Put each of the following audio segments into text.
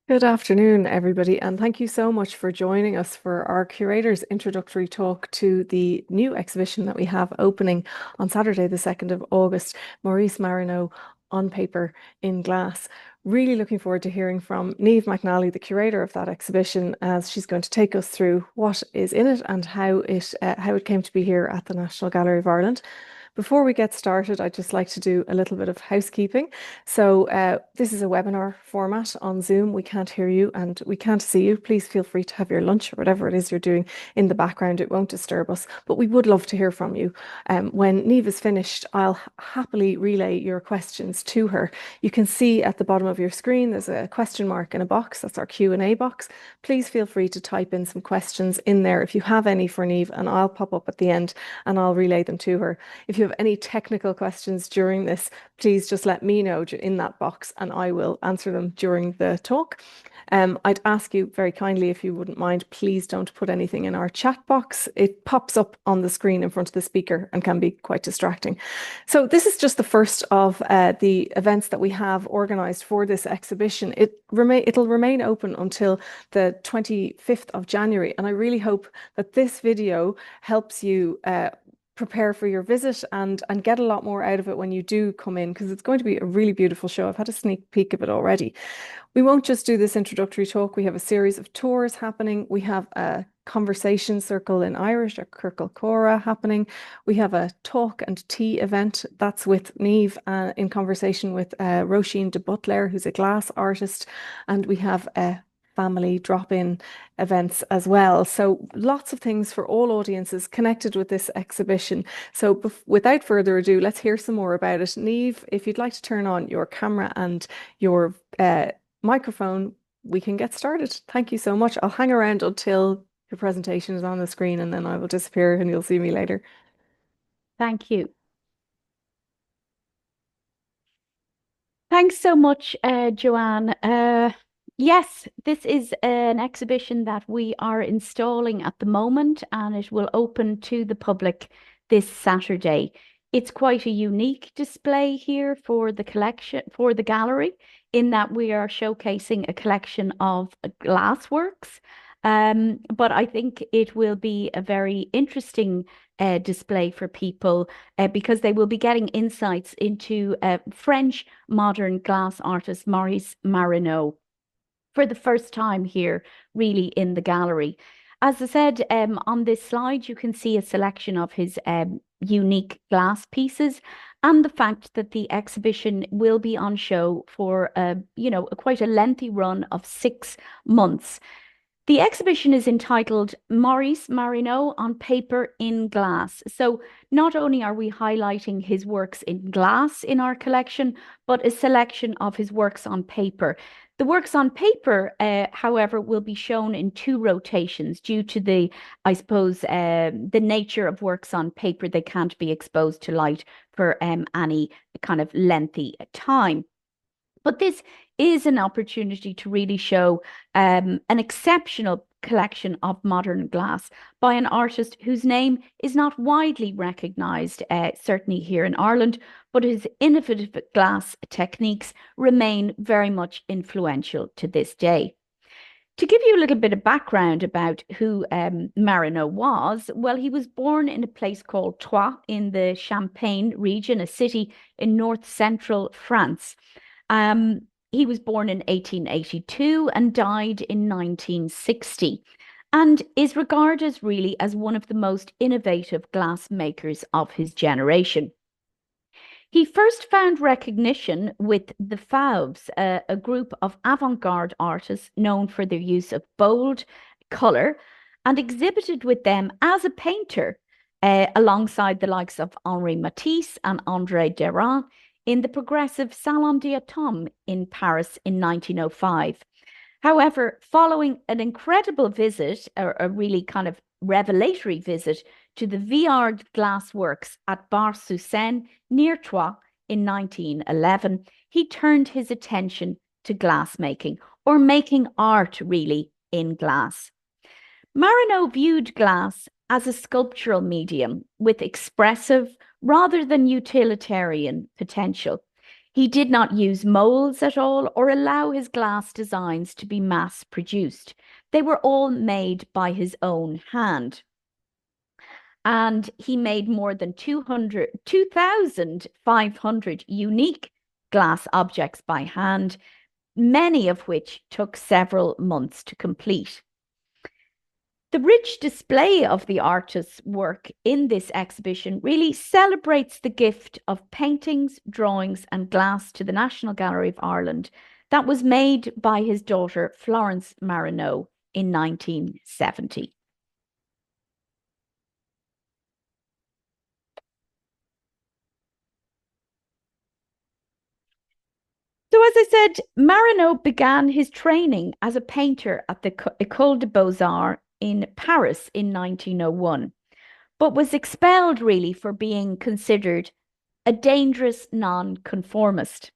Good afternoon, everybody, and thank you so much for joining us for our curator's introductory talk to the new exhibition that we have opening on Saturday, the 2nd of August, Maurice Marino on Paper in Glass. Really looking forward to hearing from Niamh McNally, the curator of that exhibition, as she's going to take us through what is in it and how it came to be here at the National Gallery of Ireland. Before we get started, I'd just like to do a little bit of housekeeping. This is a webinar format on Zoom. We can't hear you and we can't see you. Please feel free to have your lunch or whatever it is you're doing in the background. It won't disturb us, but we would love to hear from you. When Niamh is finished, I'll happily relay your questions to her. You can see at the bottom of your screen, there's a question mark in a box. That's our Q&A box. Please feel free to type in some questions in there if you have any for Niamh, and I'll pop up at the end and I'll relay them to her. If you have any technical questions during this, please just let me know in that box and I will answer them during the talk. I'd ask you very kindly, if you wouldn't mind, please don't put anything in our chat box. It pops up on the screen in front of the speaker and can be quite distracting. So this is just the first of the events that we have organised for this exhibition. It'll remain open until the 25th of January, and I really hope that this video helps you prepare for your visit and get a lot more out of it when you do come in, because it's going to be a really beautiful show. I've had a sneak peek of it already. We won't just do this introductory talk. We have a series of tours happening. We have a conversation circle in Irish, a Circle Cora happening. We have a talk and tea event that's with Niamh in conversation with Roisin de Butler, who's a glass artist, and we have a family drop-in events as well. So lots of things for all audiences connected with this exhibition. So without further ado, let's hear some more about it. Niamh, if you'd like to turn on your camera and your microphone, we can get started. Thank you so much. I'll hang around until your presentation is on the screen and then I will disappear and you'll see me later. Thank you. Thanks so much, Joanne. Yes, this is an exhibition that we are installing at the moment, and it will open to the public this Saturday. It's quite a unique display here for the collection, for the gallery, in that we are showcasing a collection of glass works. But I think it will be a very interesting display for people because they will be getting insights into French modern glass artist Maurice Marino for the first time here, really, in the gallery. As I said, on this slide, you can see a selection of his unique glass pieces and the fact that the exhibition will be on show for, quite a lengthy run of 6 months. The exhibition is entitled Maurice Marino on Paper in Glass. So not only are we highlighting his works in glass in our collection, but a selection of his works on paper. The works on paper, however, will be shown in two rotations due to the nature of works on paper. They can't be exposed to light for any kind of lengthy time. But this is an opportunity to really show an exceptional collection of modern glass by an artist whose name is not widely recognized, certainly here in Ireland, but his innovative glass techniques remain very much influential to this day. To give you a little bit of background about who Marino was, well, he was born in a place called Troyes in the Champagne region, a city in north central France. He was born in 1882 and died in 1960, and is regarded really as one of the most innovative glass makers of his generation. He first found recognition with the Fauves, a group of avant-garde artists known for their use of bold color, and exhibited with them as a painter alongside the likes of Henri Matisse and André Derain in the progressive Salon d'Automne in Paris in 1905. However, following an incredible visit, or a really kind of revelatory visit to the Vuillard glassworks at Bar-sur-Seine near Troyes in 1911, he turned his attention to glassmaking, or making art really in glass. Marino viewed glass as a sculptural medium with expressive rather than utilitarian potential. He did not use molds at all or allow his glass designs to be mass produced. They were all made by his own hand. And he made more than 2,500 unique glass objects by hand, many of which took several months to complete. The rich display of the artist's work in this exhibition really celebrates the gift of paintings, drawings, and glass to the National Gallery of Ireland that was made by his daughter Florence Marinow in 1970. So, as I said, Marinow began his training as a painter at the École des Beaux-Arts in Paris in 1901, but was expelled really for being considered a dangerous nonconformist.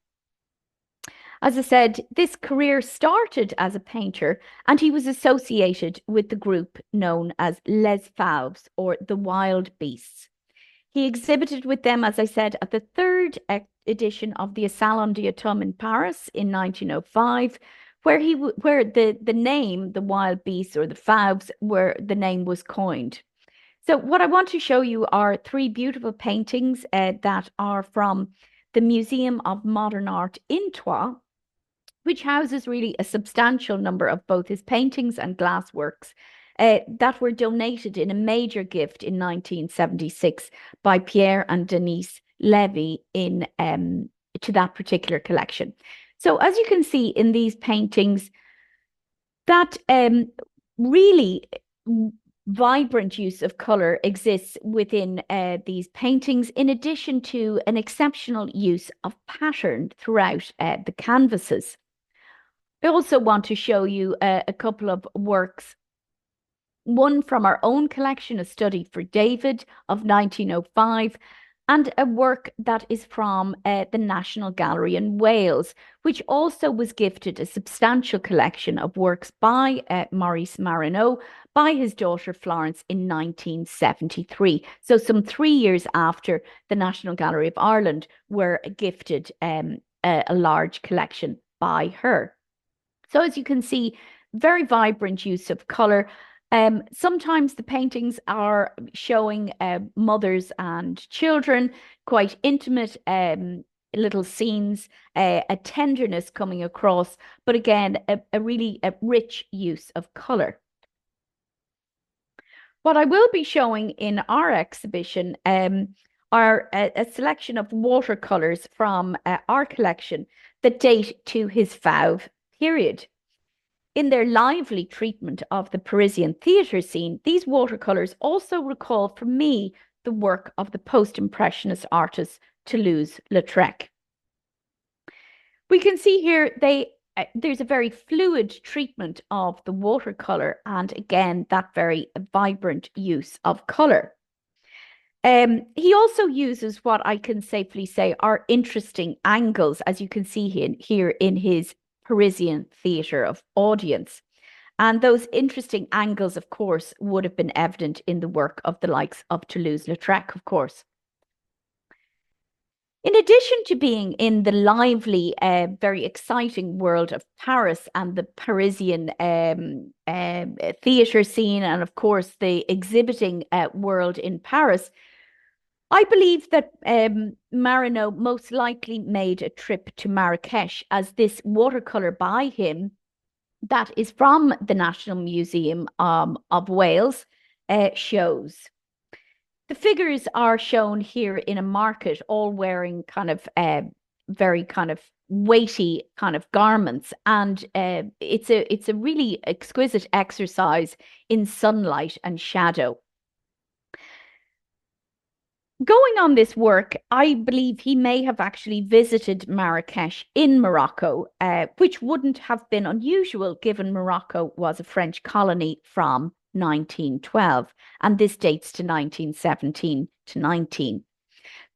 As I said, this career started as a painter, and he was associated with the group known as Les Fauves, or the Wild Beasts. He exhibited with them, as I said, at the third edition of the Salon d'Automne in Paris in 1905, where the name, the Wild Beasts or the Fauves, where the name was coined. So what I want to show you are three beautiful paintings that are from the Museum of Modern Art in Troyes, which houses really a substantial number of both his paintings and glass works that were donated in a major gift in 1976 by Pierre and Denise Levy to that particular collection. So as you can see in these paintings, that really vibrant use of color exists within these paintings, in addition to an exceptional use of pattern throughout the canvases. I also want to show you a couple of works. One from our own collection, A Study for David of 1905, and a work that is from the National Gallery in Wales, which also was gifted a substantial collection of works by Maurice Marinow by his daughter Florence in 1973. So some 3 years after the National Gallery of Ireland were gifted a large collection by her. So as you can see, very vibrant use of colour. Sometimes the paintings are showing mothers and children, quite intimate little scenes, a tenderness coming across, but again, a really rich use of colour. What I will be showing in our exhibition are a selection of watercolours from our collection that date to his Fauve period. In their lively treatment of the Parisian theatre scene, these watercolours also recall for me the work of the post-impressionist artist Toulouse-Lautrec. We can see here there's a very fluid treatment of the watercolour, and again that very vibrant use of colour. He also uses what I can safely say are interesting angles, as you can see here in his Parisian theatre of audience. And those interesting angles, of course, would have been evident in the work of the likes of Toulouse-Lautrec, of course. In addition to being in the lively, very exciting world of Paris and the Parisian theatre scene, and of course the exhibiting world in Paris, I believe that Marinow most likely made a trip to Marrakesh, as this watercolour by him that is from the National Museum of Wales shows. The figures are shown here in a market, all wearing kind of very kind of weighty kind of garments, and it's a really exquisite exercise in sunlight and shadow. Going on this work, I believe he may have actually visited Marrakesh in Morocco, which wouldn't have been unusual given Morocco was a French colony from 1912, and this dates to 1917 to 19.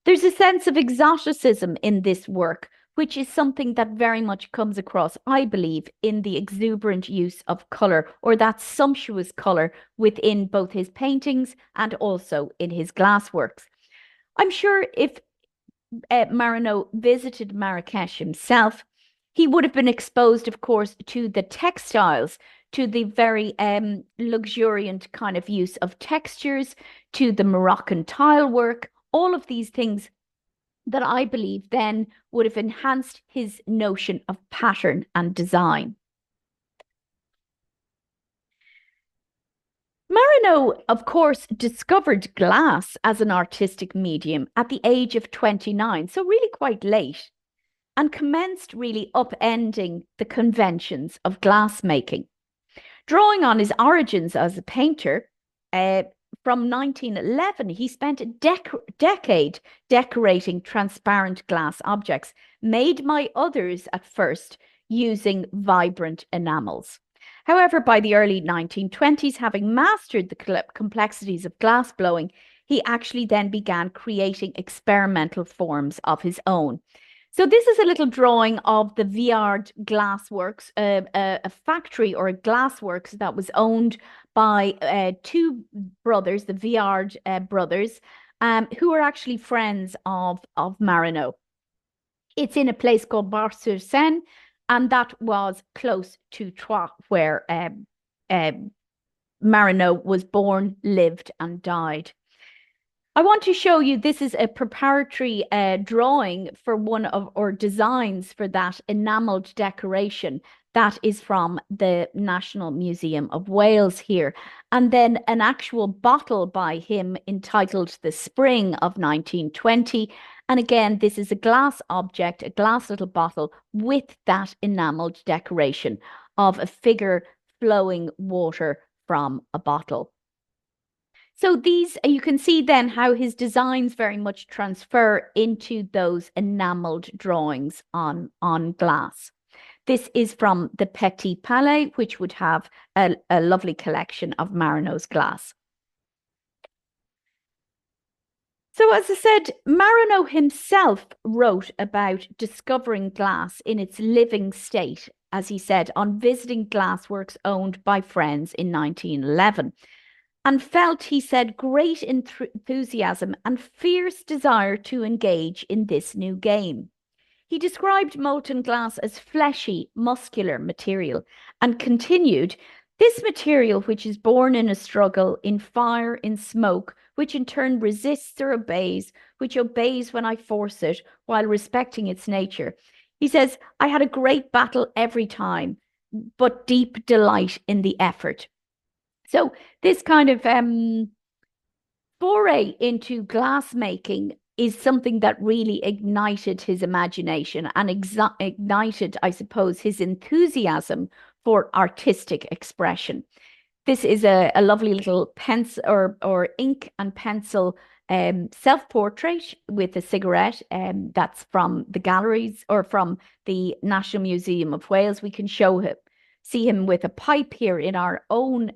There's a sense of exoticism in this work, which is something that very much comes across, I believe, in the exuberant use of colour, or that sumptuous colour within both his paintings and also in his glassworks. I'm sure if Marino visited Marrakesh himself, he would have been exposed, of course, to the textiles, to the very luxuriant kind of use of textures, to the Moroccan tile work, all of these things that I believe then would have enhanced his notion of pattern and design. Marino, of course, discovered glass as an artistic medium at the age of 29, so really quite late, and commenced really upending the conventions of glassmaking. Drawing on his origins as a painter, from 1911, he spent a decade decorating transparent glass objects, made by others at first using vibrant enamels. However, by the early 1920s, having mastered the complexities of glass blowing, he actually then began creating experimental forms of his own. So this is a little drawing of the Viard Glassworks, a factory or a glassworks that was owned by two brothers, the Viard brothers, who are actually friends of Marino. It's in a place called Bar-sur-Seine, and that was close to Troyes, where Marino was born, lived, and died. I want to show you, this is a preparatory drawing for one of, or designs for that enameled decoration that is from the National Museum of Wales here. And then an actual bottle by him entitled The Spring of 1920. And again, this is a glass object, a glass little bottle with that enameled decoration of a figure flowing water from a bottle. So these, you can see then how his designs very much transfer into those enameled drawings on glass. This is from the Petit Palais, which would have a lovely collection of Marino's glass. So as I said, Marino himself wrote about discovering glass in its living state, as he said, on visiting glassworks owned by friends in 1911. And felt, he said, great enthusiasm and fierce desire to engage in this new game. He described molten glass as fleshy, muscular material and continued, this material, which is born in a struggle, in fire, in smoke, which in turn resists or obeys, which obeys when I force it while respecting its nature. He says, I had a great battle every time, but deep delight in the effort. So this kind of foray into glassmaking is something that really ignited his imagination and ignited, I suppose, his enthusiasm for artistic expression. This is a lovely little pencil or ink and pencil self-portrait with a cigarette that's from the galleries or from the National Museum of Wales. We can see him with a pipe here in our own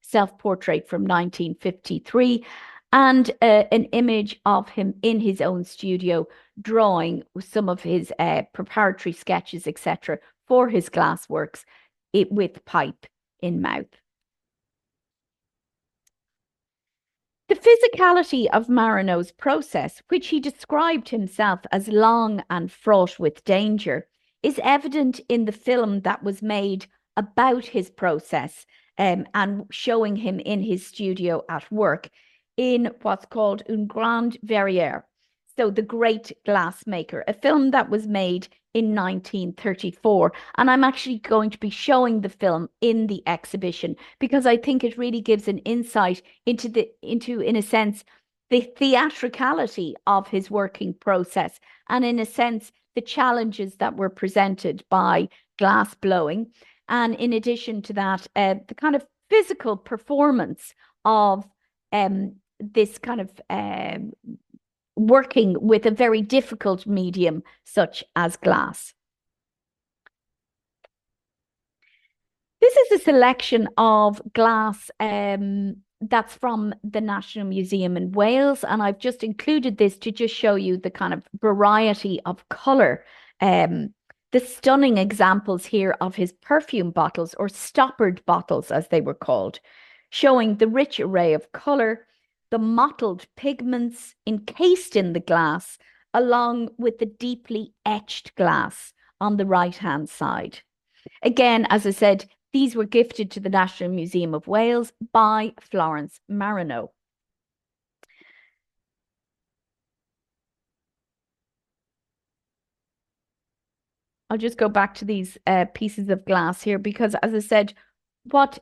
self-portrait from 1953, and an image of him in his own studio drawing some of his preparatory sketches, etc., for his glass works, with pipe in mouth. The physicality of Marino's process, which he described himself as long and fraught with danger, is evident in the film that was made about his process and showing him in his studio at work in what's called Un Grand Verrier, so the Great Glassmaker, a film that was made in 1934. And I'm actually going to be showing the film in the exhibition because I think it really gives an insight into, in a sense, the theatricality of his working process, and in a sense, the challenges that were presented by glass blowing. And in addition to that, the kind of physical performance of this kind of working with a very difficult medium such as glass. This is a selection of glass that's from the National Museum in Wales, and I've just included this to just show you the kind of variety of colour. The stunning examples here of his perfume bottles, or stoppered bottles as they were called, showing the rich array of colour, the mottled pigments encased in the glass, along with the deeply etched glass on the right-hand side. Again, as I said, these were gifted to the National Museum of Wales by Florence Marinow. I'll just go back to these pieces of glass here because, as I said, what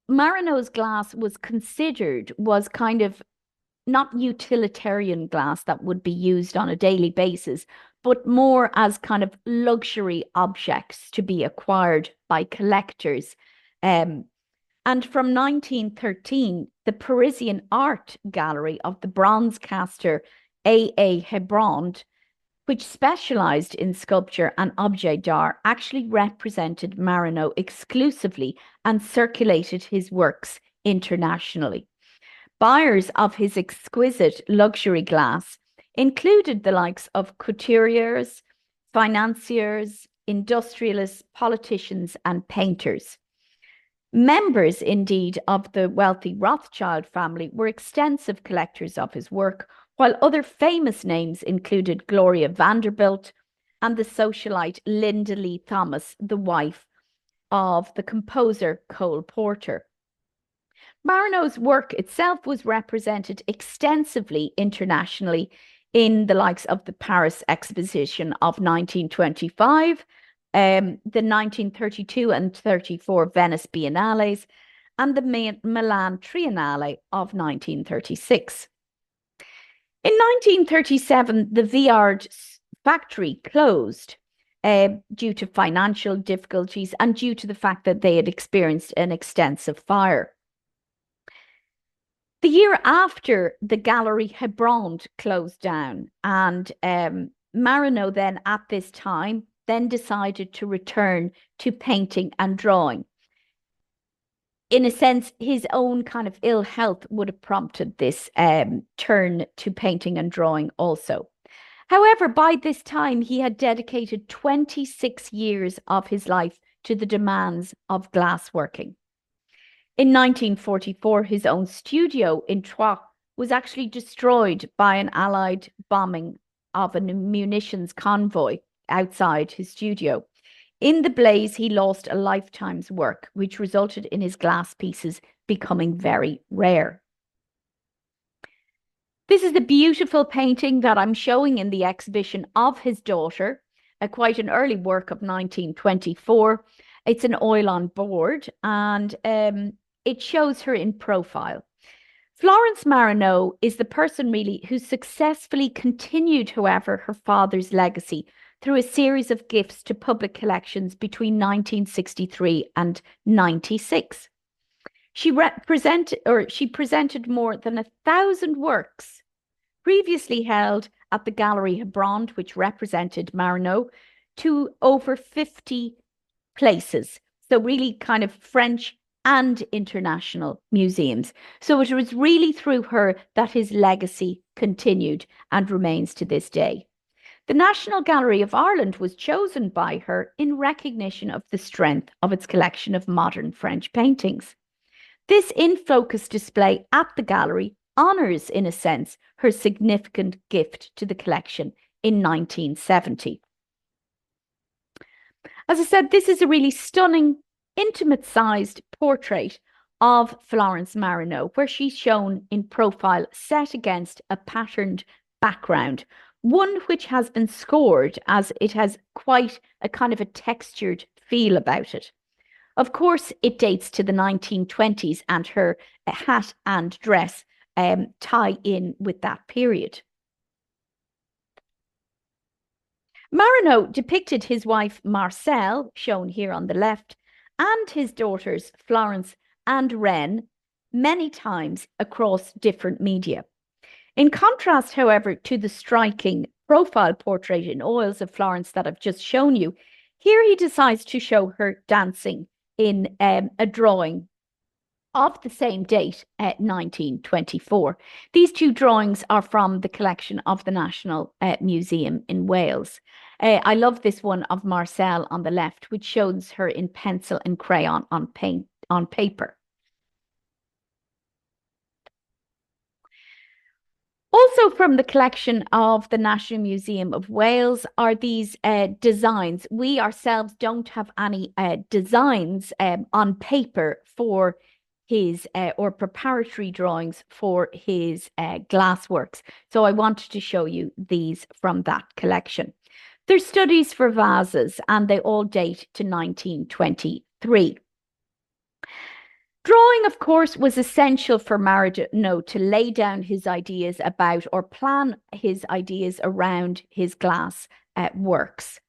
Marinow's glass was considered was kind of not utilitarian glass that would be used on a daily basis, but more as kind of luxury objects to be acquired by collectors. And from 1913, the Parisian Art Gallery of the bronze caster A.A. Hebrand, which specialized in sculpture and objet d'art, actually represented Marinow exclusively and circulated his works internationally. Buyers of his exquisite luxury glass included the likes of couturiers, financiers, industrialists, politicians, and painters. Members, indeed, of the wealthy Rothschild family were extensive collectors of his work, while other famous names included Gloria Vanderbilt and the socialite Linda Lee Thomas, the wife of the composer Cole Porter. Marinow's work itself was represented extensively internationally in the likes of the Paris Exposition of 1925, the 1932 and 34 Venice Biennales, and the Milan Triennale of 1936. In 1937, the Viard factory closed due to financial difficulties and due to the fact that they had experienced an extensive fire. The year after, the Gallery Hebrand closed down, and Marinow then at this time then decided to return to painting and drawing. In a sense, his own kind of ill health would have prompted this turn to painting and drawing also. However, by this time, he had dedicated 26 years of his life to the demands of glassworking. In 1944, his own studio in Troyes was actually destroyed by an Allied bombing of a munitions convoy outside his studio. In the blaze, he lost a lifetime's work, which resulted in his glass pieces becoming very rare. This is the beautiful painting that I'm showing in the exhibition of his daughter, quite an early work of 1924. It's an oil on board, and it shows her in profile. Florence Marinow is the person really who successfully continued, however, her father's legacy through a series of gifts to public collections between 1963 and 96. She presented more than 1,000 works previously held at the Gallery Hebrand, which represented Marinow, to over 50 places. So really kind of French and international museums. So it was really through her that his legacy continued and remains to this day. The National Gallery of Ireland was chosen by her in recognition of the strength of its collection of modern French paintings. This in-focus display at the gallery honours, in a sense, her significant gift to the collection in 1970. As I said, this is a really stunning, intimate-sized portrait of Florence Marinow, where she's shown in profile set against a patterned background, one which has been scored as it has quite a kind of a textured feel about it. Of course, it dates to the 1920s, and her hat and dress tie in with that period. Marinow depicted his wife Marcelle, shown here on the left, and his daughters Florence and Reine many times across different media. In contrast, however, to the striking profile portrait in oils of Florence that I've just shown you, here he decides to show her dancing in a drawing of the same date, 1924. These two drawings are from the collection of the National Museum in Wales. I love this one of Marcelle on the left, which shows her in pencil and crayon on paper. Also from the collection of the National Museum of Wales are these designs. We ourselves don't have any designs on paper for his or preparatory drawings for his glass works. So I wanted to show you these from that collection. They're studies for vases and they all date to 1923. Drawing, of course, was essential for Marino to lay down his ideas about or plan his ideas around his glass works.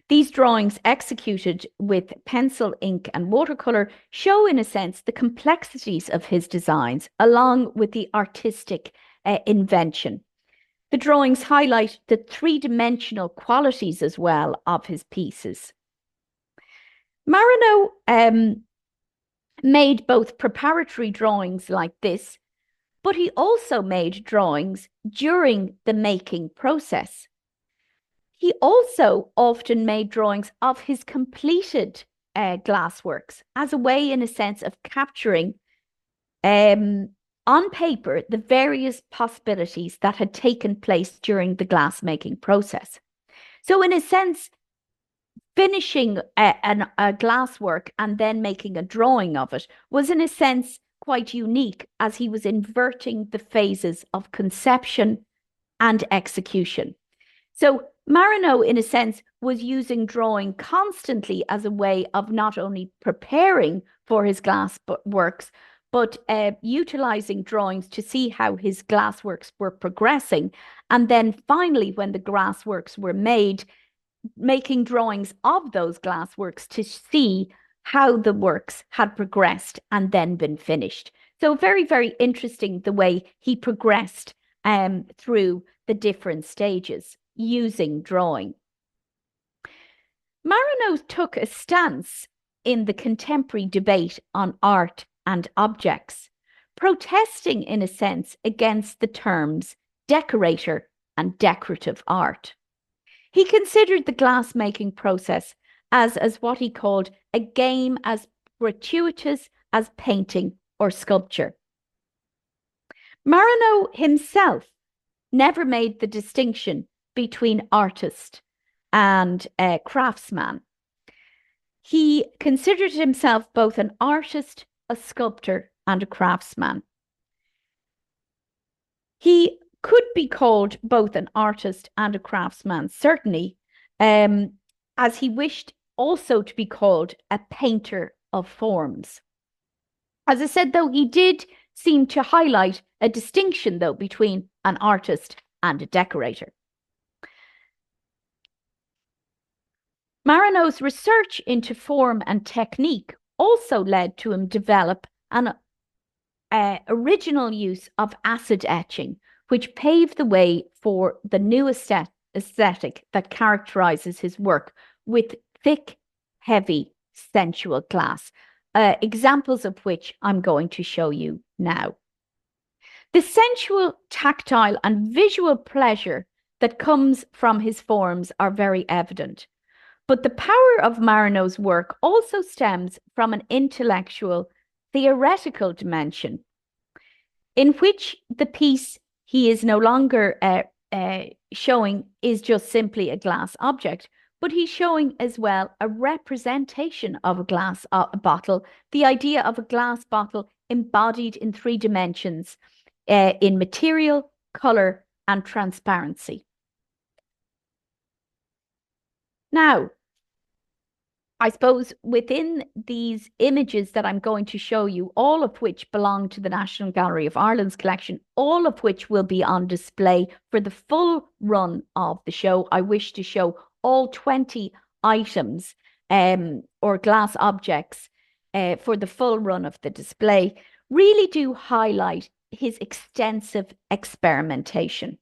These drawings, executed with pencil, ink, and watercolor, show, in a sense, the complexities of his designs, along with the artistic invention. The drawings highlight the three-dimensional qualities as well of his pieces. Marino made both preparatory drawings like this, but he also made drawings during the making process. He also often made drawings of his completed glassworks as a way, in a sense, of capturing on paper the various possibilities that had taken place during the glassmaking process. So, in a sense, finishing a glasswork and then making a drawing of it was, in a sense, quite unique, as he was inverting the phases of conception and execution. So Marino, in a sense, was using drawing constantly as a way of not only preparing for his glass works, but utilizing drawings to see how his glass works were progressing. And then finally, when the glass works were made, making drawings of those glass works to see how the works had progressed and then been finished. So very, very interesting the way he progressed through the different stages using drawing. Marino took a stance in the contemporary debate on art and objects, protesting, in a sense, against the terms decorator and decorative art. He considered the glass-making process as what he called a game as gratuitous as painting or sculpture. Marino himself never made the distinction between artist and craftsman. He considered himself both an artist, a sculptor, and a craftsman. He could be called both an artist and a craftsman, certainly, as he wished also to be called a painter of forms. As I said, though, he did seem to highlight a distinction, though, between an artist and a decorator. Marino's research into form and technique also led to him develop an original use of acid etching, which paved the way for the new aesthetic that characterizes his work with thick, heavy, sensual glass, examples of which I'm going to show you now. The sensual, tactile, and visual pleasure that comes from his forms are very evident. But the power of Marino's work also stems from an intellectual, theoretical dimension, in which the piece he is no longer showing is just simply a glass object, but he's showing as well a representation of a glass bottle, the idea of a glass bottle embodied in three dimensions, in material, color, and transparency. Now, I suppose within these images that I'm going to show you, all of which belong to the National Gallery of Ireland's collection, all of which will be on display for the full run of the show. I wish to show all 20 items or glass objects for the full run of the display, really do highlight his extensive experimentation.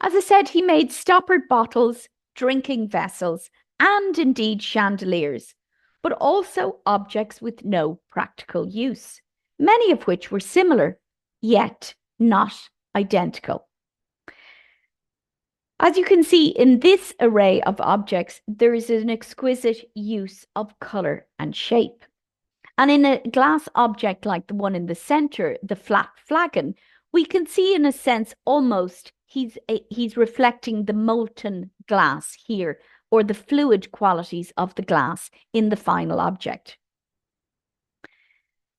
As I said, he made stoppered bottles, drinking vessels, and indeed chandeliers, but also objects with no practical use, many of which were similar, yet not identical. As you can see in this array of objects, there is an exquisite use of colour and shape. And in a glass object like the one in the centre, the flat flagon, we can see in a sense almost he's reflecting the molten glass here, or the fluid qualities of the glass in the final object.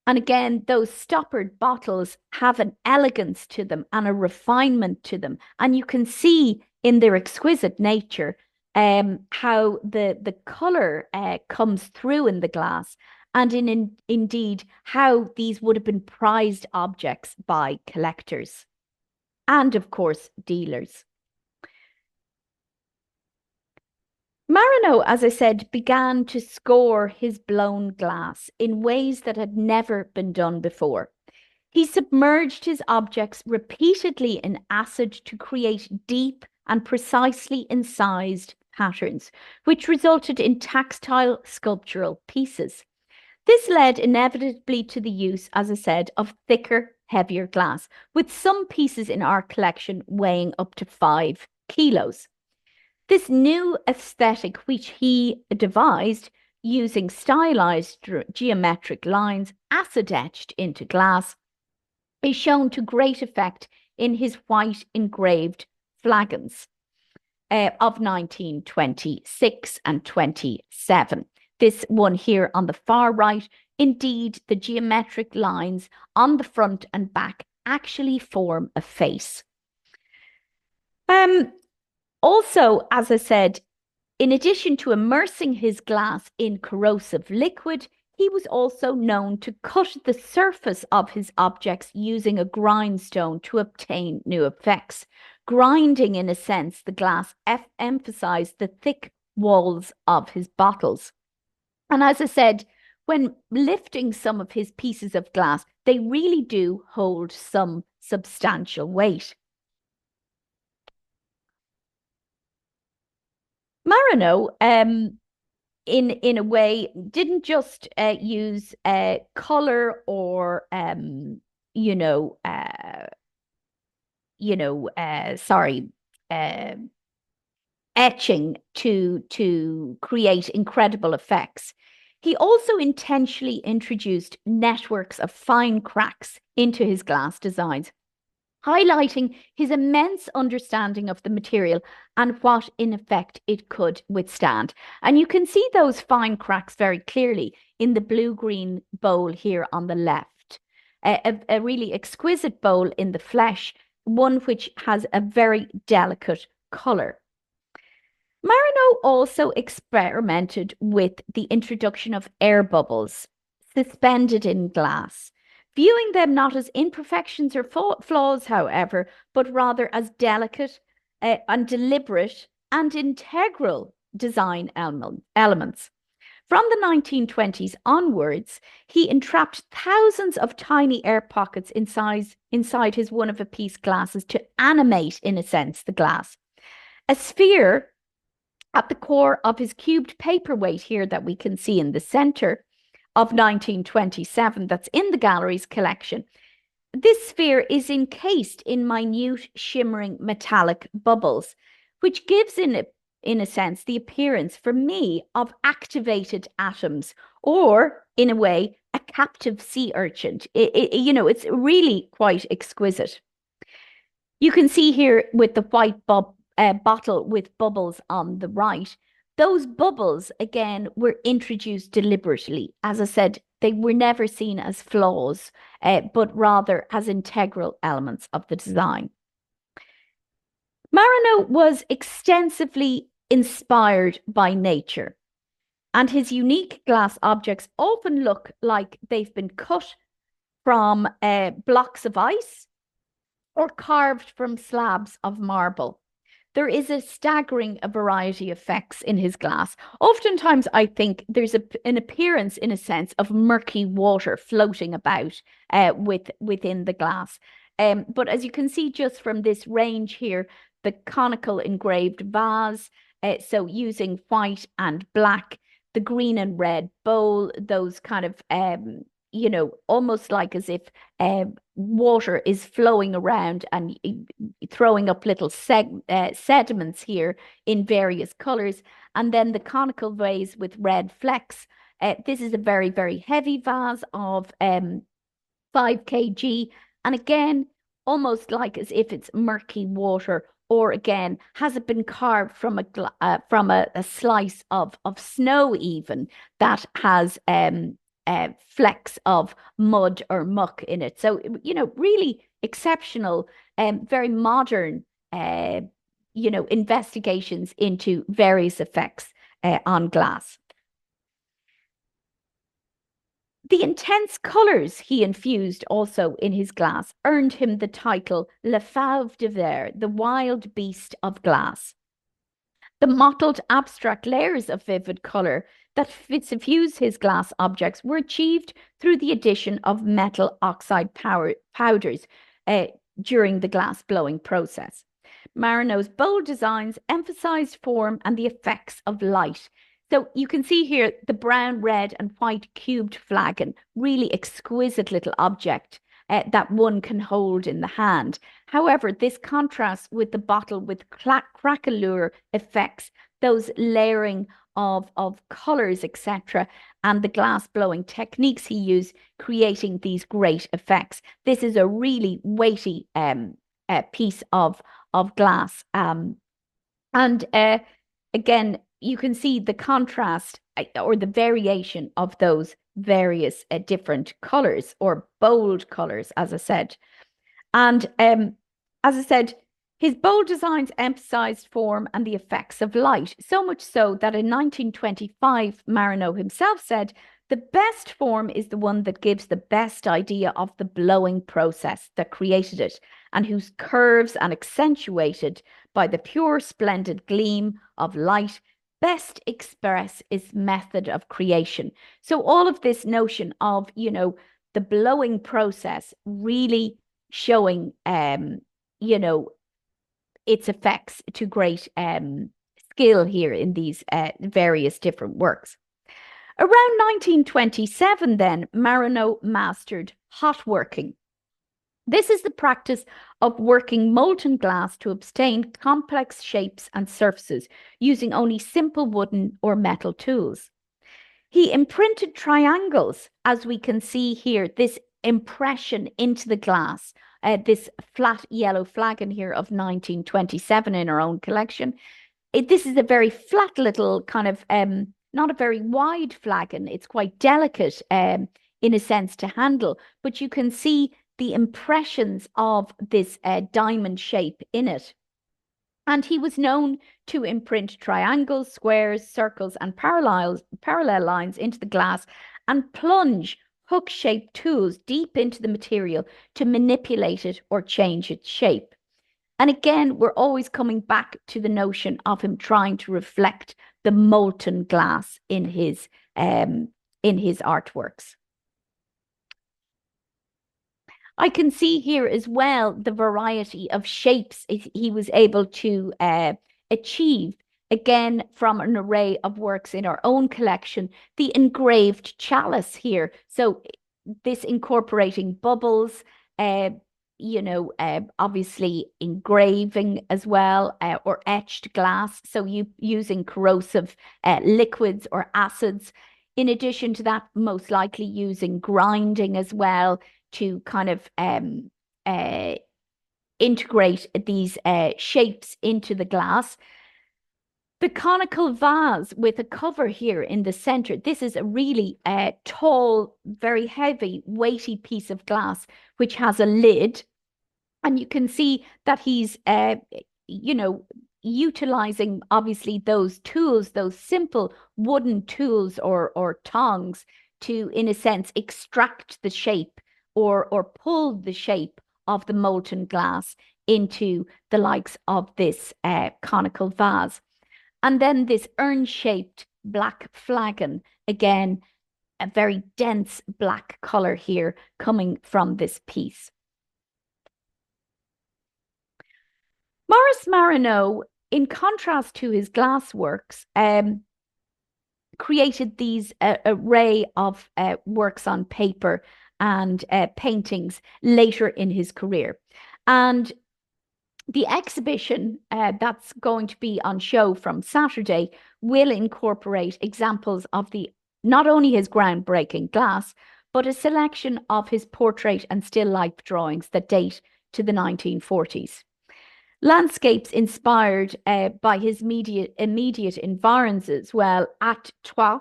And again, those stoppered bottles have an elegance to them and a refinement to them. And you can see in their exquisite nature how the colour comes through in the glass, and indeed how these would have been prized objects by collectors and, of course, dealers. Marino, as I said, began to score his blown glass in ways that had never been done before. He submerged his objects repeatedly in acid to create deep and precisely incised patterns, which resulted in textile sculptural pieces. This led inevitably to the use, as I said, of thicker, heavier glass, with some pieces in our collection weighing up to 5 kilos. This new aesthetic, which he devised using stylized geometric lines acid etched into glass, is shown to great effect in his white engraved flagons of 1926 and 27. This one here on the far right, indeed, the geometric lines on the front and back actually form a face. Also, as I said, in addition to immersing his glass in corrosive liquid, he was also known to cut the surface of his objects using a grindstone to obtain new effects. Grinding, in a sense, the glass emphasized the thick walls of his bottles. And as I said, when lifting some of his pieces of glass, they really do hold some substantial weight. Marino, in a way, didn't just use color or etching to create incredible effects. He also intentionally introduced networks of fine cracks into his glass designs, highlighting his immense understanding of the material and what, in effect, it could withstand. And you can see those fine cracks very clearly in the blue-green bowl here on the left. A really exquisite bowl in the flesh, one which has a very delicate colour. Marino also experimented with the introduction of air bubbles suspended in glass, viewing them not as imperfections or flaws, however, but rather as delicate and deliberate and integral design elements. From the 1920s onwards, he entrapped thousands of tiny air pockets inside his one-of-a-piece glasses to animate, in a sense, the glass. A sphere at the core of his cubed paperweight here that we can see in the center of 1927 that's in the gallery's collection. This sphere is encased in minute shimmering metallic bubbles, which gives in a sense the appearance for me of activated atoms, or in a way a captive sea urchin. It's really quite exquisite. You can see here with the white bottle with bubbles on the right. Those bubbles, again, were introduced deliberately. As I said, they were never seen as flaws, but rather as integral elements of the design. Marino was extensively inspired by nature, and his unique glass objects often look like they've been cut from blocks of ice or carved from slabs of marble. There is a staggering variety of effects in his glass. Oftentimes, I think there's an appearance, in a sense, of murky water floating about within the glass. But as you can see just from this range here, the conical engraved vase, so using white and black, the green and red bowl, those kind of almost like as if water is flowing around and throwing up little sediments here in various colors. And then the conical vase with red flecks. This is a very, very heavy vase of 5 kg. And again, almost like as if it's murky water, or again, has it been carved from a slice of snow even that has flecks of mud or muck in it. So, really exceptional, very modern, investigations into various effects on glass. The intense colours he infused also in his glass earned him the title Le Fauve de Verre, the wild beast of glass. The mottled abstract layers of vivid colour that suffuse his glass objects were achieved through the addition of metal oxide powders during the glass blowing process. Marino's bold designs emphasized form and the effects of light. So you can see here the brown, red, and white cubed flagon, really exquisite little object that one can hold in the hand. However, this contrasts with the bottle with craquelure effects, those layering of colors, etc., and the glass blowing techniques he used, creating these great effects. This is a really weighty piece of glass. And again, you can see the contrast or the variation of those various different colors or bold colors, as I said. And as I said, his bold designs emphasized form and the effects of light, so much so that in 1925, Marino himself said, "The best form is the one that gives the best idea of the blowing process that created it, and whose curves and accentuated by the pure, splendid gleam of light best express its method of creation." So all of this notion of, the blowing process really showing, its effects to great skill here in these various different works. Around 1927, then, Marino mastered hot working. This is the practice of working molten glass to obtain complex shapes and surfaces using only simple wooden or metal tools. He imprinted triangles, as we can see here, this impression into the glass, this flat yellow flagon here of 1927 in our own collection. This is a very flat little kind of, not a very wide flagon. It's quite delicate in a sense to handle, but you can see the impressions of this diamond shape in it. And he was known to imprint triangles, squares, circles, and parallel lines into the glass and plunge hook-shaped tools deep into the material to manipulate it or change its shape. And again, we're always coming back to the notion of him trying to reflect the molten glass in his artworks. I can see here as well the variety of shapes he was able to achieve, again, from an array of works in our own collection. The engraved chalice here. So this incorporating bubbles, obviously engraving as well, or etched glass. So using corrosive liquids or acids. In addition to that, most likely using grinding as well to kind of integrate these shapes into the glass. The conical vase with a cover here in the center. This is a really tall, very heavy, weighty piece of glass, which has a lid. And you can see that he's, utilizing obviously those tools, those simple wooden tools or tongs to, in a sense, extract the shape or pull the shape of the molten glass into the likes of this conical vase. And then this urn-shaped black flagon, again, a very dense black color here coming from this piece. Maurice Marino, in contrast to his glass works, created these array of works on paper and paintings later in his career. And the exhibition that's going to be on show from Saturday will incorporate examples of not only his groundbreaking glass, but a selection of his portrait and still life drawings that date to the 1940s. Landscapes inspired by his immediate environs as well at Troyes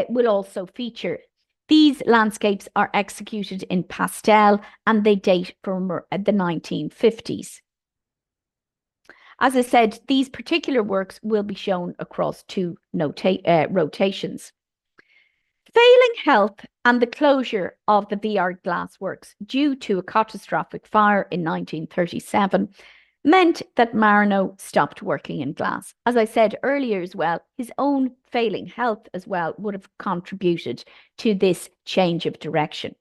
will also feature. These landscapes are executed in pastel and they date from the 1950s. As I said, these particular works will be shown across two rotations. Failing health and the closure of the VR Glassworks due to a catastrophic fire in 1937 meant that Marino stopped working in glass. As I said earlier as well, his own failing health as well would have contributed to this change of direction.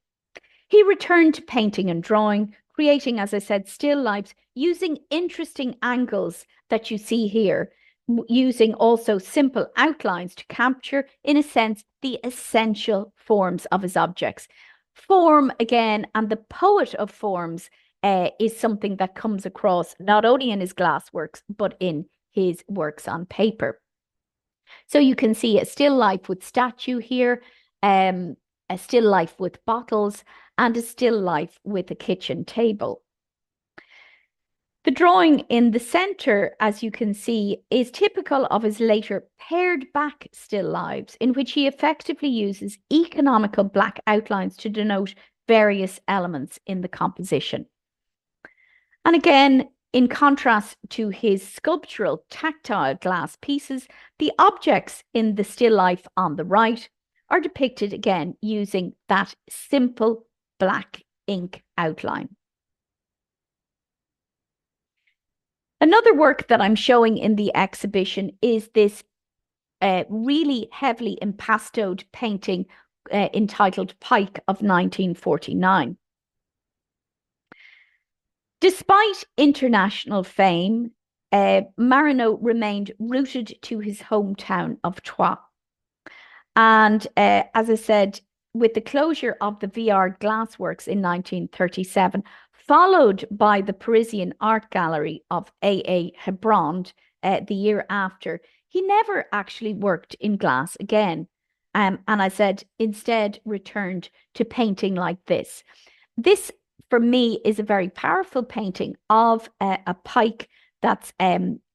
He returned to painting and drawing, creating, as I said, still lifes using interesting angles that you see here, using also simple outlines to capture, in a sense, the essential forms of his objects. Form, again, and the poet of forms is something that comes across not only in his glass works, but in his works on paper. So you can see a still life with statue here, a still life with bottles, and a still life with a kitchen table. The drawing in the center, as you can see, is typical of his later pared back still lives, in which he effectively uses economical black outlines to denote various elements in the composition. And again, in contrast to his sculptural tactile glass pieces, the objects in the still life on the right are depicted again using that simple black ink outline. Another work that I'm showing in the exhibition is this really heavily impastoed painting entitled Pike of 1949. Despite international fame, Marino remained rooted to his hometown of Troyes. And as I said, with the closure of the VR Glassworks in 1937, followed by the Parisian Art Gallery of A.A. Hebrand the year after, he never actually worked in glass again. And I said, instead returned to painting like this. This, for me, is a very powerful painting of a pike that's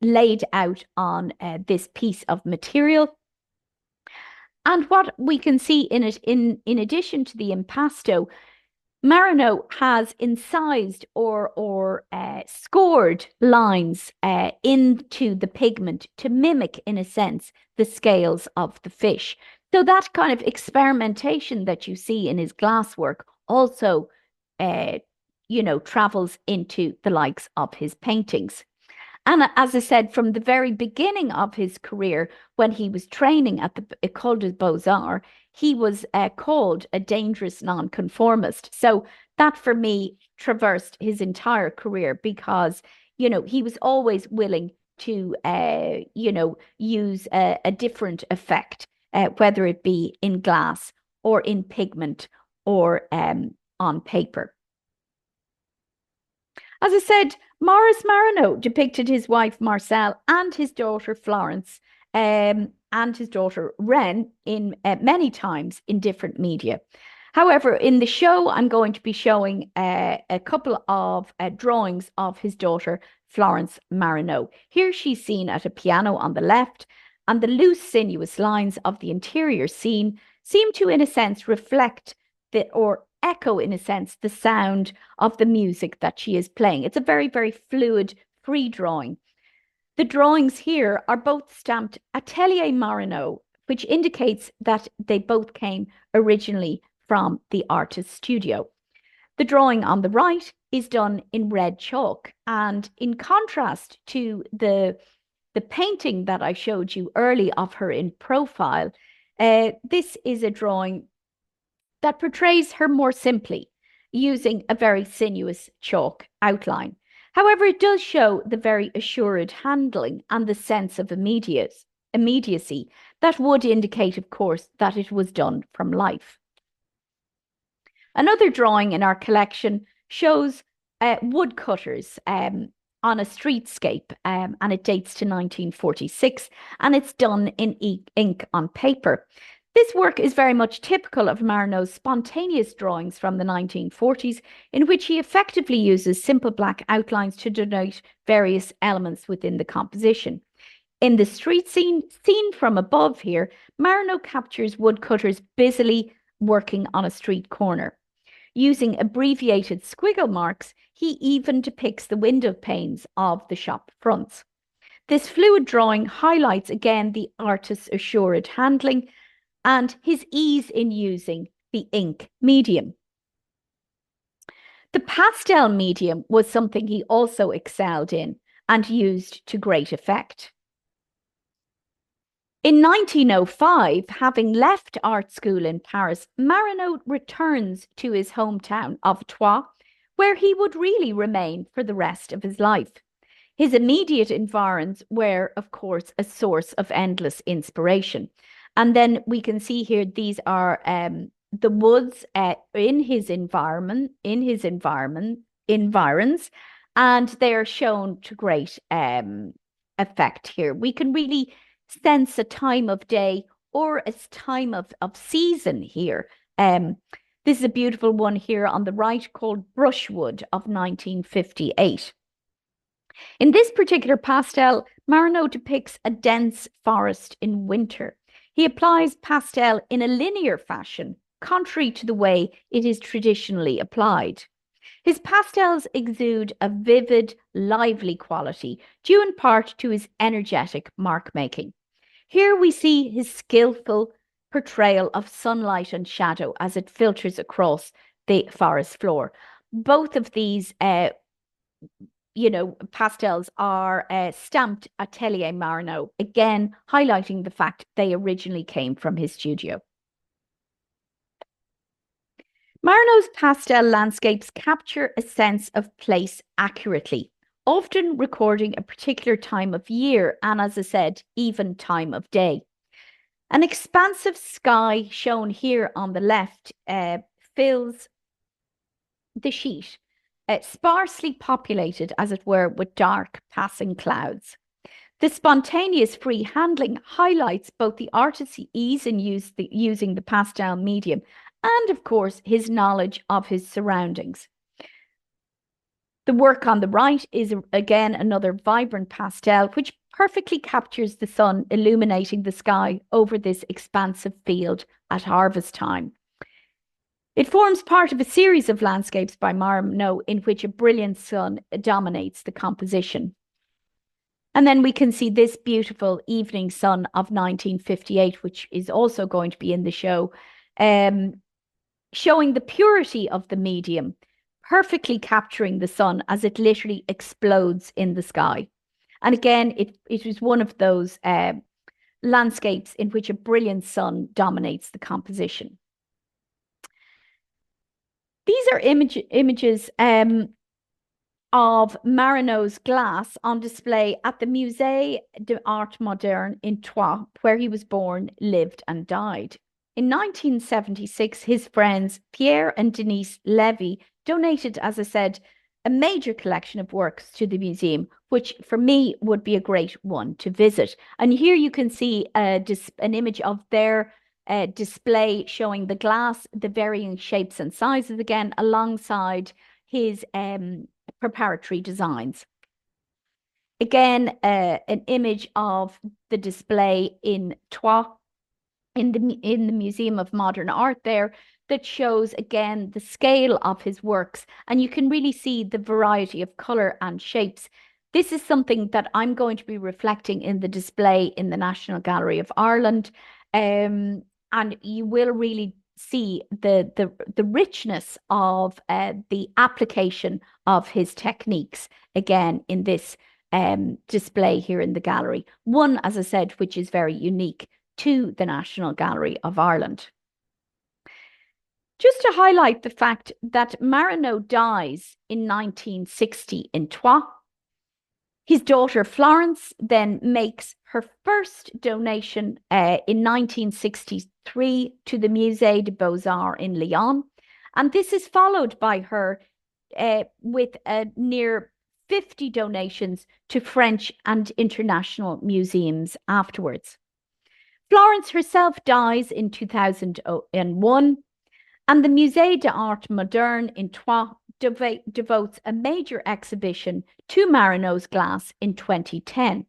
laid out on this piece of material. And what we can see in it, in addition to the impasto, Marino has incised or scored lines into the pigment to mimic, in a sense, the scales of the fish. So that kind of experimentation that you see in his glasswork also, travels into the likes of his paintings. And as I said, from the very beginning of his career, when he was training at the École des Beaux-Arts, he was called a dangerous nonconformist. So that, for me, traversed his entire career because, he was always willing to, use a different effect, whether it be in glass or in pigment or on paper. As I said, Maurice Marino depicted his wife Marcel and his daughter Florence and his daughter Ren in many times in different media. However, in the show, I'm going to be showing a couple of drawings of his daughter Florence Marino. Here she's seen at a piano on the left, and the loose, sinuous lines of the interior scene seem to, in a sense, reflect or echo, in a sense, the sound of the music that she is playing. It's a very, very fluid, free drawing. The drawings here are both stamped Atelier Marino, which indicates that they both came originally from the artist's studio. The drawing on the right is done in red chalk, and in contrast to the painting that I showed you early of her in profile, this is a drawing that portrays her more simply, using a very sinuous chalk outline. However, it does show the very assured handling and the sense of immediacy that would indicate, of course, that it was done from life. Another drawing in our collection shows woodcutters on a streetscape, and it dates to 1946, and it's done in ink on paper. This work is very much typical of Marano's spontaneous drawings from the 1940s, in which he effectively uses simple black outlines to denote various elements within the composition. In the street scene, seen from above here, Marano captures woodcutters busily working on a street corner. Using abbreviated squiggle marks, he even depicts the window panes of the shop fronts. This fluid drawing highlights again the artist's assured handling and his ease in using the ink medium. The pastel medium was something he also excelled in and used to great effect. In 1905, having left art school in Paris, Marano returns to his hometown of Troyes, where he would really remain for the rest of his life. His immediate environs were, of course, a source of endless inspiration. And then we can see here, these are the woods in his environs, and they are shown to great effect here. We can really sense a time of day or a time of season here. This is a beautiful one here on the right called Brushwood of 1958. In this particular pastel, Marano depicts a dense forest in winter. He applies pastel in a linear fashion, contrary to the way it is traditionally applied. His pastels exude a vivid, lively quality, due in part to his energetic mark-making. Here we see his skillful portrayal of sunlight and shadow as it filters across the forest floor. Both of these pastels are stamped Atelier Marano, again highlighting the fact they originally came from his studio. Marano's pastel landscapes capture a sense of place accurately, often recording a particular time of year and, as I said, even time of day. An expansive sky shown here on the left fills the sheet, sparsely populated, as it were, with dark passing clouds. The spontaneous free handling highlights both the artist's ease in using the pastel medium and, of course, his knowledge of his surroundings. The work on the right is, again, another vibrant pastel, which perfectly captures the sun illuminating the sky over this expansive field at harvest time. It forms part of a series of landscapes by Marano in which a brilliant sun dominates the composition. And then we can see this beautiful evening sun of 1958, which is also going to be in the show, showing the purity of the medium, perfectly capturing the sun as it literally explodes in the sky. And again, it is one of those landscapes in which a brilliant sun dominates the composition. These are images of Marano's glass on display at the Musée d'Art Moderne in Troyes, where he was born, lived, and died. In 1976, his friends Pierre and Denise Levy donated, as I said, a major collection of works to the museum, which for me would be a great one to visit. And here you can see an image of their display showing the glass, the varying shapes and sizes again, alongside his preparatory designs. Again, an image of the display in Troyes, in the Museum of Modern Art there, that shows again the scale of his works, and you can really see the variety of color and shapes. This is something that I'm going to be reflecting in the display in the National Gallery of Ireland, and you will really see the richness of the application of his techniques again in this display here in the gallery. One, as I said, which is very unique to the National Gallery of Ireland. Just to highlight the fact that Marano dies in 1960 in Troyes. His daughter Florence then makes her first donation in 1963 to the Musée des Beaux-Arts in Lyon. And this is followed by her with near 50 donations to French and international museums afterwards. Florence herself dies in 2001, and the Musée d'Art Moderne in Troyes devotes a major exhibition to Marino's glass in 2010.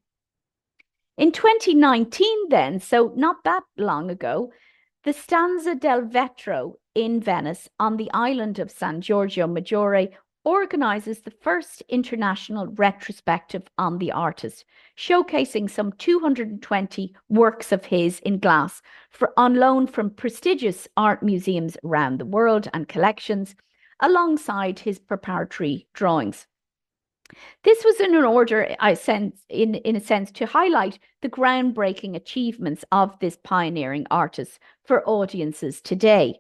In 2019, then, so not that long ago, the Stanza del Vetro in Venice on the island of San Giorgio Maggiore organizes the first international retrospective on the artist, showcasing some 220 works of his in glass on loan from prestigious art museums around the world and collections, alongside his preparatory drawings. This was in an order, in a sense, to highlight the groundbreaking achievements of this pioneering artist for audiences today.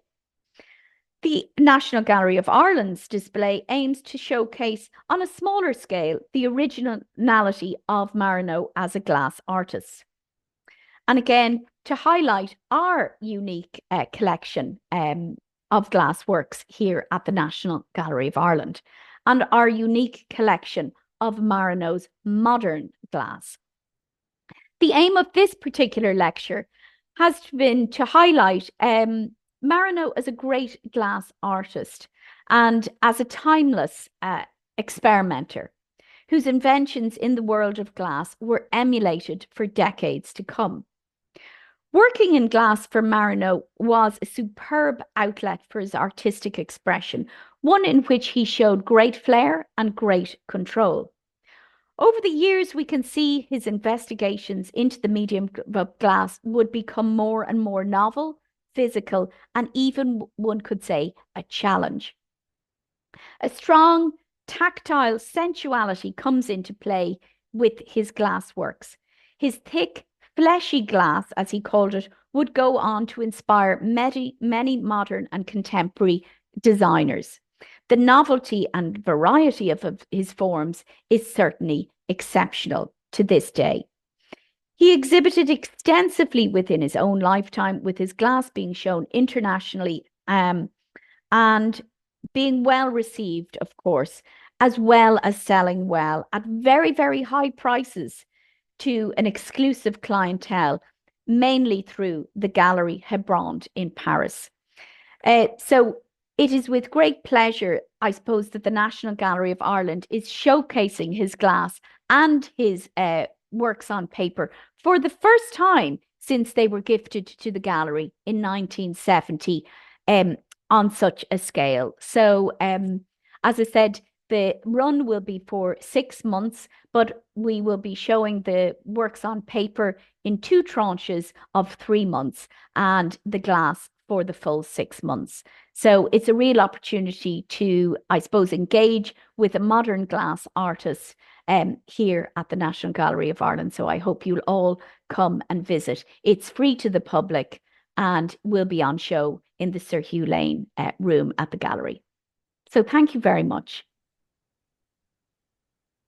The National Gallery of Ireland's display aims to showcase on a smaller scale the originality of Marino as a glass artist. And again, to highlight our unique collection of glass works here at the National Gallery of Ireland and our unique collection of Marino's modern glass. The aim of this particular lecture has been to highlight Marino as a great glass artist and as a timeless experimenter whose inventions in the world of glass were emulated for decades to come. Working in glass for Marino was a superb outlet for his artistic expression, one in which he showed great flair and great control. Over the years, we can see his investigations into the medium of glass would become more and more novel, physical, and even, one could say, a challenge. A strong tactile sensuality comes into play with his glass works. His thick, fleshy glass, as he called it, would go on to inspire many modern and contemporary designers. The novelty and variety of his forms is certainly exceptional to this day. He exhibited extensively within his own lifetime, with his glass being shown internationally and being well received, of course, as well as selling well at very, very high prices to an exclusive clientele, mainly through the Gallery Hebron in Paris. So it is with great pleasure, I suppose, that the National Gallery of Ireland is showcasing his glass and his works on paper for the first time since they were gifted to the gallery in 1970 on such a scale. So, as I said, the run will be for 6 months, but we will be showing the works on paper in 2 tranches of 3 months and the glass for the full 6 months. So it's a real opportunity to, I suppose, engage with a modern glass artist here at the National Gallery of Ireland. So I hope you'll all come and visit. It's free to the public and will be on show in the Sir Hugh Lane room at the gallery. So thank you very much.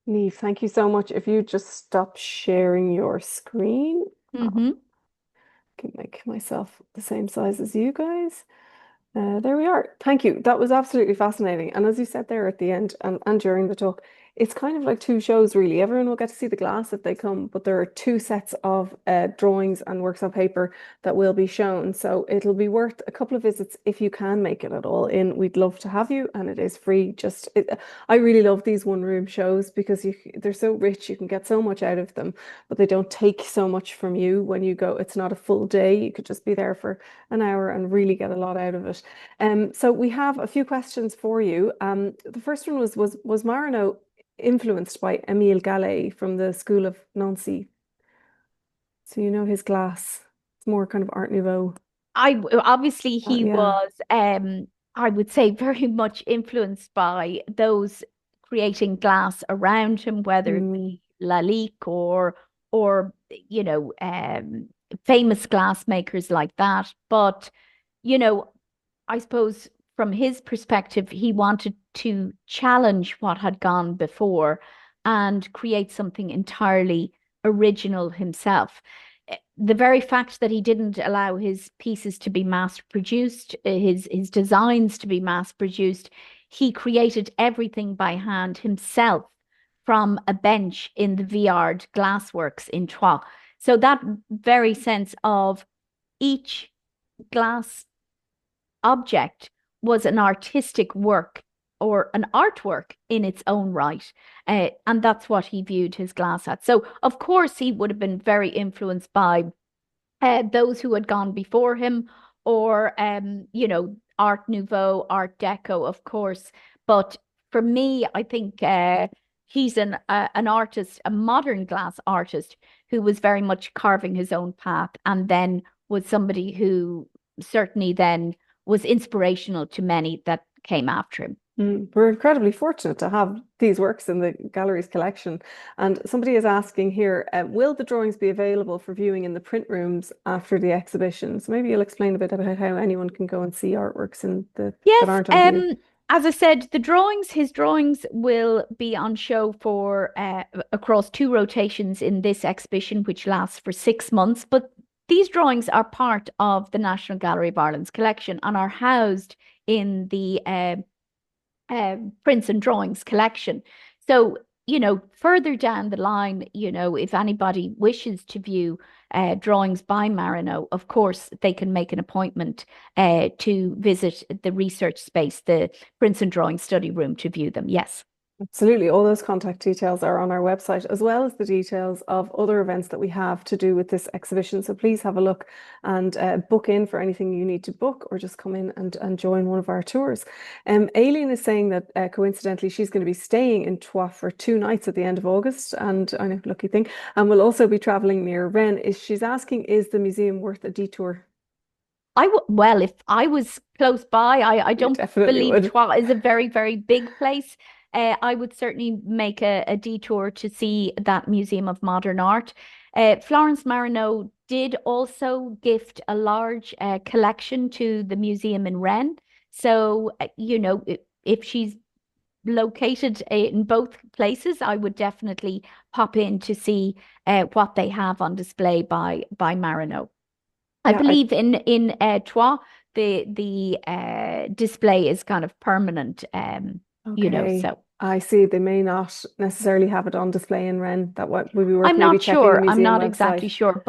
Niamh, thank you so much. If you just stop sharing your screen, Mm-hmm. I can make myself the same size as you guys. There we are. Thank you. That was absolutely fascinating. And as you said there at the end and during the talk, it's kind of like 2 shows, really. Everyone will get to see the glass if they come, but there are 2 sets of drawings and works on paper that will be shown. So it'll be worth a couple of visits if you can make it at all in. We'd love to have you, and it is free. I really love these one-room shows because they're so rich. You can get so much out of them, but they don't take so much from you when you go. It's not a full day. You could just be there for an hour and really get a lot out of it. So we have a few questions for you. The first one was Marino influenced by Émile Galley from the School of Nancy? So you know his glass. It's more kind of Art Nouveau. Obviously he Yeah. was I would say very much influenced by those creating glass around him, whether it be Lalique or you know famous glassmakers like that. But you know, I suppose from his perspective, he wanted to challenge what had gone before and create something entirely original himself. The very fact that he didn't allow his pieces to be mass produced, his designs to be mass produced, he created everything by hand himself from a bench in the Viard Glassworks in Troyes. So that very sense of each glass object was an artistic work or an artwork in its own right. And that's what he viewed his glass at. So, of course, he would have been very influenced by those who had gone before him, or Art Nouveau, Art Deco, of course. But for me, I think he's an artist, a modern glass artist who was very much carving his own path, and then was somebody who certainly then was inspirational to many that came after him. We're incredibly fortunate to have these works in the gallery's collection. And somebody is asking here, will the drawings be available for viewing in the print rooms after the exhibition? So maybe you'll explain a bit about how anyone can go and see artworks that Yes, aren't on view. as I said, his drawings will be on show for across two rotations in this exhibition, which lasts for 6 months. But these drawings are part of the National Gallery of Ireland's collection and are housed in the prints and drawings collection. So, further down the line, if anybody wishes to view drawings by Marino, of course, they can make an appointment to visit the research space, the prints and drawing study room, to view them. Yes. Absolutely. All those contact details are on our website, as well as the details of other events that we have to do with this exhibition. So please have a look and book in for anything you need to book, or just come in and join one of our tours. Aileen is saying that coincidentally, she's going to be staying in Troyes for 2 nights at the end of August. And I know, lucky thing. And we'll also be traveling near Rennes. She's asking, is the museum worth a detour? Well, if I was close by, I You don't definitely believe would. Troyes is a very, very big place. I would certainly make a detour to see that Museum of Modern Art. Florence Marino did also gift a large collection to the museum in Rennes. So, if she's located in both places, I would definitely pop in to see what they have on display by Marino. I Yeah, I believe in Troyes, the display is kind of permanent, Okay. so I see. They may not necessarily have it on display in Rennes. That would be worth I'm maybe not checking the sure. I'm museum not exactly website. sure,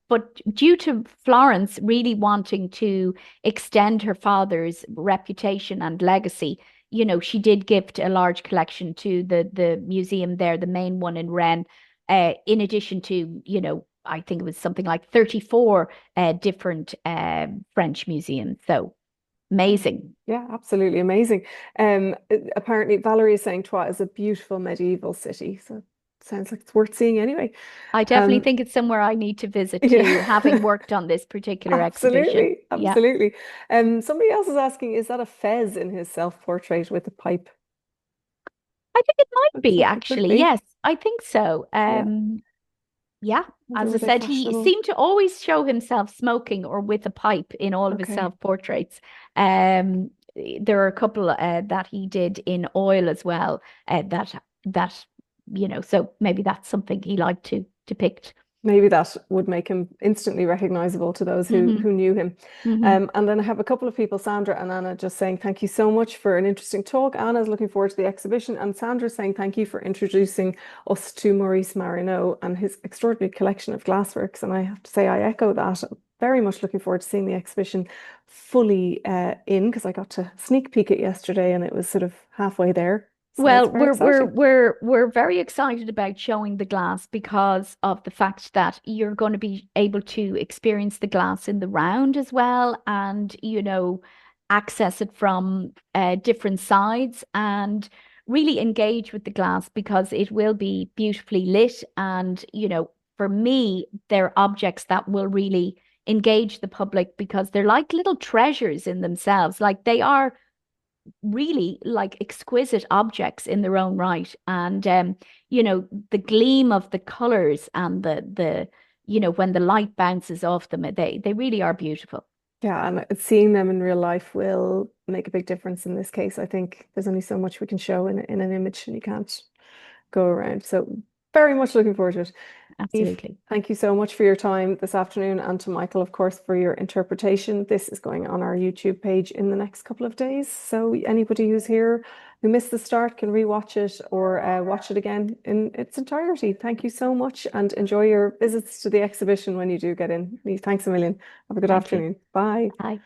but due to Florence really wanting to extend her father's reputation and legacy, she did gift a large collection to the museum there, the main one in Rennes, in addition to, I think it was something like 34 different French museums. So amazing. Yeah, absolutely amazing. Apparently Valerie is saying Troyes is a beautiful medieval city, so it sounds like it's worth seeing anyway. I definitely Um, think it's somewhere I need to visit too, having yeah, worked on this particular exhibition. absolutely, Yeah. absolutely. Somebody else is asking, is that a fez in his self-portrait with a pipe? I think it might Looks be like it could actually. be. Yes, I think so. Yeah, Yeah, although as I were they said, he fashionable? seemed to always show himself smoking or with a pipe in all of his Okay. self-portraits. Um, there are a couple that he did in oil as well. That so maybe that's something he liked to depict. Maybe that would make him instantly recognizable to those who Hmm. knew him. Hmm. And then I have a couple of people, Sandra and Anna, just saying thank you so much for an interesting talk. Anna's looking forward to the exhibition, and Sandra's saying thank you for introducing us to Maurice Marino and his extraordinary collection of glassworks. And I have to say, I echo that. Very much looking forward to seeing the exhibition fully in, because I got to sneak peek it yesterday and it was sort of halfway there. So it's Well, very we're exciting. we're we're very excited about showing the glass because of the fact that you're going to be able to experience the glass in the round as well, and access it from different sides and really engage with the glass because it will be beautifully lit, and for me, they're objects that will really engage the public because they're like little treasures in themselves. Like they are really like exquisite objects in their own right. And the gleam of the colors and the when the light bounces off them, they really are beautiful. Yeah, and seeing them in real life will make a big difference in this case. I think there's only so much we can show in an image, and you can't go around. So very much looking forward to it. absolutely. Thank you so much for your time this afternoon, and to Michael, of course, for your interpretation. This is going on our YouTube page in the next couple of days. So anybody who's here who missed the start can rewatch it or watch it again in its entirety. Thank you so much, and enjoy your visits to the exhibition when you do get in. Thanks a million. Have a good Thank you. afternoon. Bye. Bye.